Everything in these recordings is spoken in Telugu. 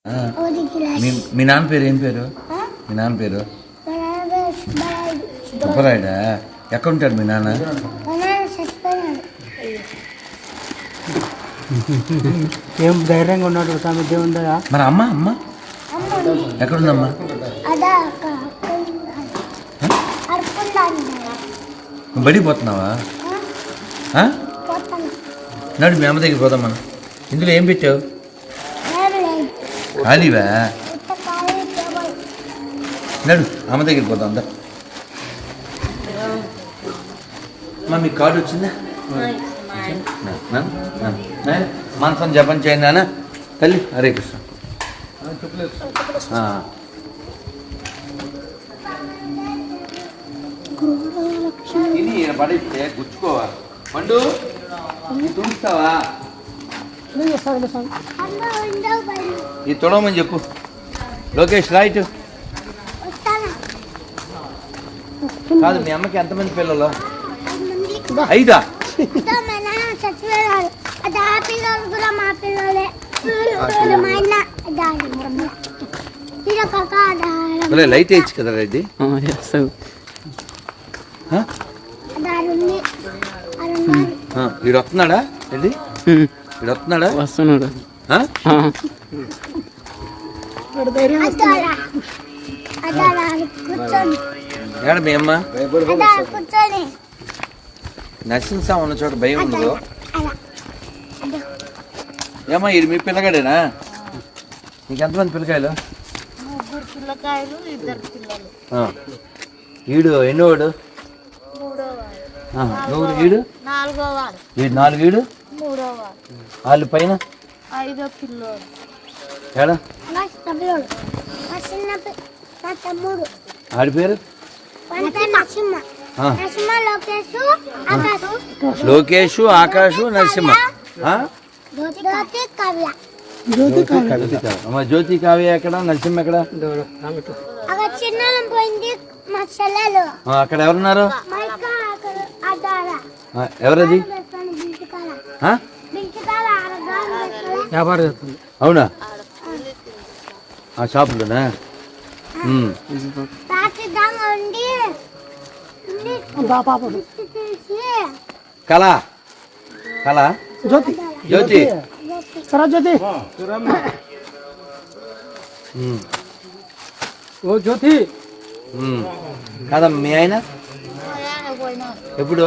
మీ నాన్న పేరు ఏం పేరు? మీ నాన్న పేరు సుబ్బరాయుడా? ఎక్కడ ఉంటాడు మీ నాన్న? ఏం ధైర్యంగా ఉన్నాడు స్వామి దేవుందా? మరి అమ్మ అమ్మ ఎక్కడుందమ్మా? నువ్వు బడికి పోతున్నావా? నాడు మీ అమ్మ దగ్గర పోదాం మనం. ఇందులో ఏం పెట్టావు? ఖాళీవా? నడు అమ్మ దగ్గర పోదాం. అందా మా మీకు కార్డు వచ్చిందా? మనసం జపం చేయండి నాన్న. తల్లి హరే కృష్ణ. ఇది ఈయన పడితే గుచ్చుకోవాలి. పండు తుడుస్తావా? ఇది తొడవమని చెప్పు. లోకేష్ రైట్ కాదు. మీ అమ్మకి ఎంతమంది పిల్లలు? 5. లైట్ వేయచ్చు కదా రెడ్డి. వీడు వస్తున్నాడా రెడ్డి? వీడు వస్తున్నాడా? వస్తున్నాడు. ఏడ మీ అమ్మ? నరసింహ ఉన్న చోట భయం ఉండదు. ఏమ్మా ఇది మీ పిల్లగాడేనా? నీకెంతమంది పిల్లకాయలు? ఈడు ఎన్నోవాడు? ఈడు 4. ఈడు వాళ్ళు పైన ఏడా? ఆడి పేరు లోకేష్, ఆకాశు, నరసింహ. జ్యోతి కావ్య ఎక్కడ? నరసింహ ఎక్కడ? అక్కడ ఎవరున్నారు? ఎవరది? అవునా? ఆ షాపులోనా? కళ కళ జ్యోతి జ్యోతి జ్యోతి ఓ జ్యోతి కాదమ్మా మీ ఆయన ఎప్పుడు?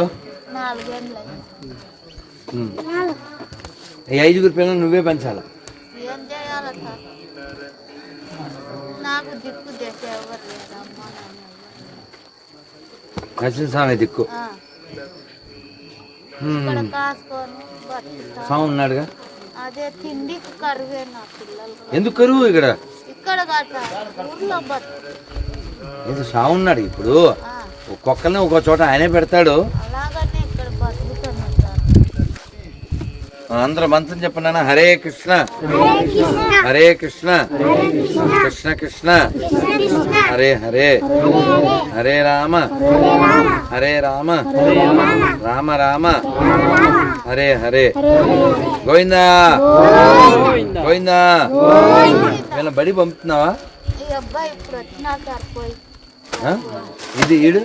ఈ 5 పిల్లలు నువ్వే పెంచాల. నరసింహస్వామి దిక్కు. స్వామి ఉన్నాడుగా. ఎందుకు కరువు ఇక్కడ? ఏదో స్వామి ఉన్నాడు. ఇప్పుడు ఒక్కొక్కరిని ఒక్కో చోట ఆయనే పెడతాడు. అందరూ మంత్రం చెప్పండి. హరే కృష్ణ హరే కృష్ణ కృష్ణ కృష్ణ హరే హరే హరే రామ హరే రామ రామ రామ హరే హరే. గోవిందా గోవిందా. వీళ్ళ బడి పంపుతున్నావా? ఇది ఈడు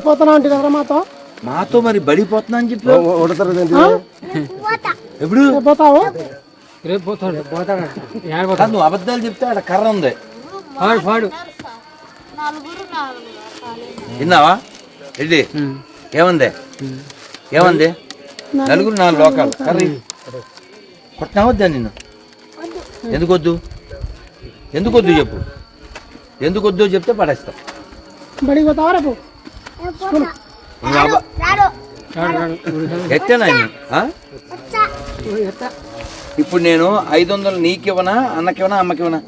పోతున్నా అంటే కదా మాతో మాతో మరి బడి పోతున్నా అని చెప్పి ఎప్పుడు పోతావు? నువ్వు అబద్ధాలు చెప్తే అక్కడ కర్ర ఉంది. విన్నావా రెడ్డి? ఏమంది ఏమంది? 4 లోకాలు కర్రీ కొట్టినావద్దా నిన్ను? ఎందుకొద్దు? ఎందుకొద్దు చెప్పు. ఎందుకొద్దు చెప్తే పడేస్తావు. బడికి పోతావా రేపు? ఎత్తేనా? ఇప్పుడు నేను 500 నీకివ్వనా, అన్నకివ్వనా, అమ్మకివ్వనా?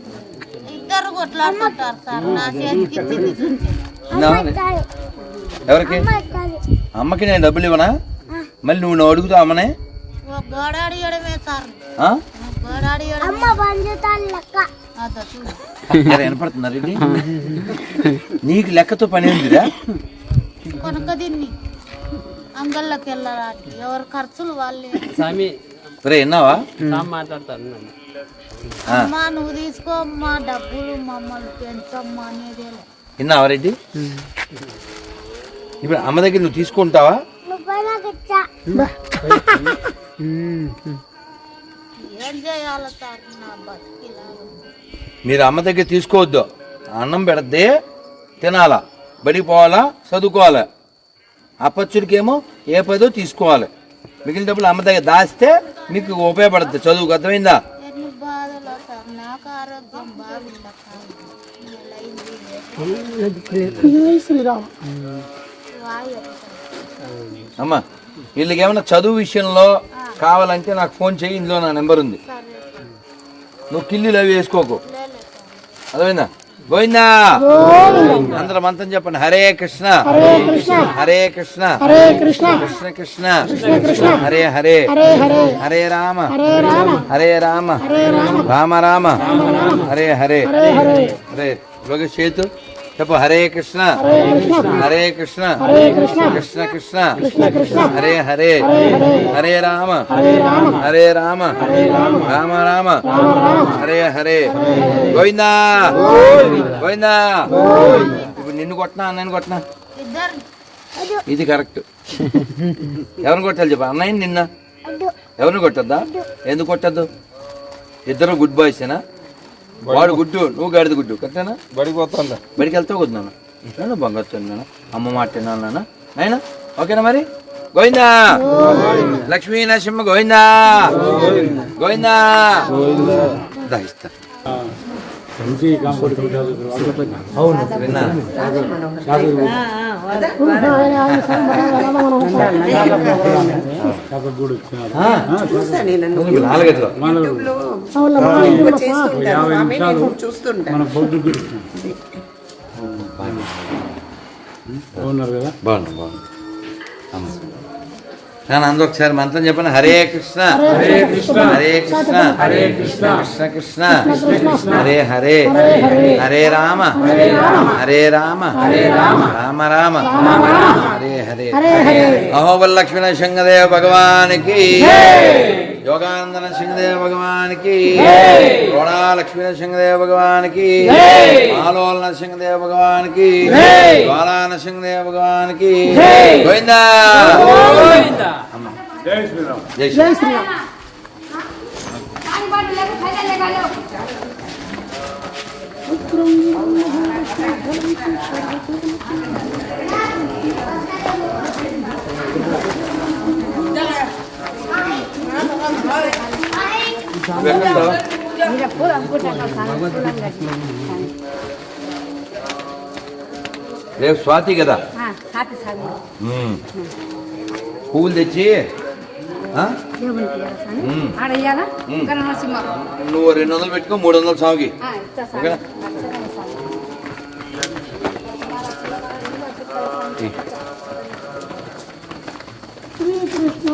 ఎవరికి? అమ్మకి నేను డబ్బులు ఇవ్వనా? మళ్ళీ నువ్వు అడుగుతావు అమ్మనే? వినపడుతున్నారు ఇది. నీకు లెక్కతో పని ఉందిరా? అంగళ్ళకి వెళ్ళాలి. ఎవరి ఖర్చులు వాళ్ళే. సరే విన్నావా అమ్మా నువ్వు తీసుకోమ్మా డబ్బులు మమ్మల్ని పెంచమ్మా అనేది విన్నావా రెడ్డి? ఇప్పుడు అమ్మ దగ్గర నువ్వు తీసుకుంటావా? ఏం చేయాలి సార్ నా బతికిలాగా మీరు అమ్మ దగ్గర తీసుకోవద్దు. అన్నం పెడితే తినాలా, బడికి పోవాలా, చదువుకోవాలి. అప్పచ్చుడికేమో ఏ పదో తీసుకోవాలి. మిగిలిన డబ్బులు అమ్మ దగ్గర దాస్తే మీకు ఉపయోగపడుతుంది చదువుకు. అర్థమైందా? ఎన్ని బాధలు సార్ నాకు ఆరోగ్యం బాగుండక అమ్మ వీళ్ళకి ఏమైనా చదువు విషయంలో కావాలంటే నాకు ఫోన్ చేయి, ఇందులో నా నెంబర్ ఉంది. నువ్వు కిల్లీలు అవి వేసుకోకు. అర్థమైందా? గోవిందా. అందరం మంత్రం చెప్పండి. హరే కృష్ణ హరే కృష్ణ కృష్ణ కృష్ణ హరే హరే హరే రామ హరే రామ రామ రామ హరే హరే హరే. లోకేష్ చేతు చెప్పు. హరే కృష్ణ హరే కృష్ణ కృష్ణ కృష్ణ హరే హరే హరే రామ హరే రామ రామ రామ హరే హరే. గోవిందా గోవిందా. ఇప్పుడు నిన్ను కొట్టినా అన్నయ్యని కొట్టినా? ఇది కరెక్ట్. ఎవరిని కొట్టాలి చెప్పు? అన్నయ్యని నిన్న? ఎవరిని కొట్టద్దా? ఎందుకు కొట్టద్దు? ఇద్దరు గుడ్ బాయ్సేనా? వాడు గుడ్డు, నువ్వు గాడిద గుడ్డు. కరెక్టేనా? బడికి పోతా. బడికి వెళ్తావు కొద్దు నాన్న. బంగారు నాన్న, అమ్మ మాట నాన్న నాయన. ఓకేనా మరి? గోవిందా. లక్ష్మీ నరసింహ గోవిందా గోవిందా. దాయిస్తా. విన్నా? నాలుగైదు బాగుంది బాగుంది. నేను అందరూ ఒకసారి మంత్రం చెప్పండి. హరే కృష్ణ హరే కృష్ణ హరే కృష్ణ హరే కృష్ణ కృష్ణ కృష్ణ హరే హరే హరే రామ హరే రామ రామ రామ హరే హరే. అహోబల్ లక్ష్మీ నరసింహదేవ భగవానికి, యోగానంద నరసింహదేవ భగవానికి, రోణా లక్ష్మీ నరసింహదేవ భగవానికి, ఆలోల నరసింహదేవ భగవానికి, జ్వాలా నరసింహదేవ భగవానికి. గోవిందా. జై శ్రీరామ్. జై శ్రీరామ్. రేపు స్వాతి కదా, పువ్వులు తెచ్చి నువ్వు 200 పెట్టుకో, 300 సాగుకి. ఓకేనా? శ్రీకృష్ణ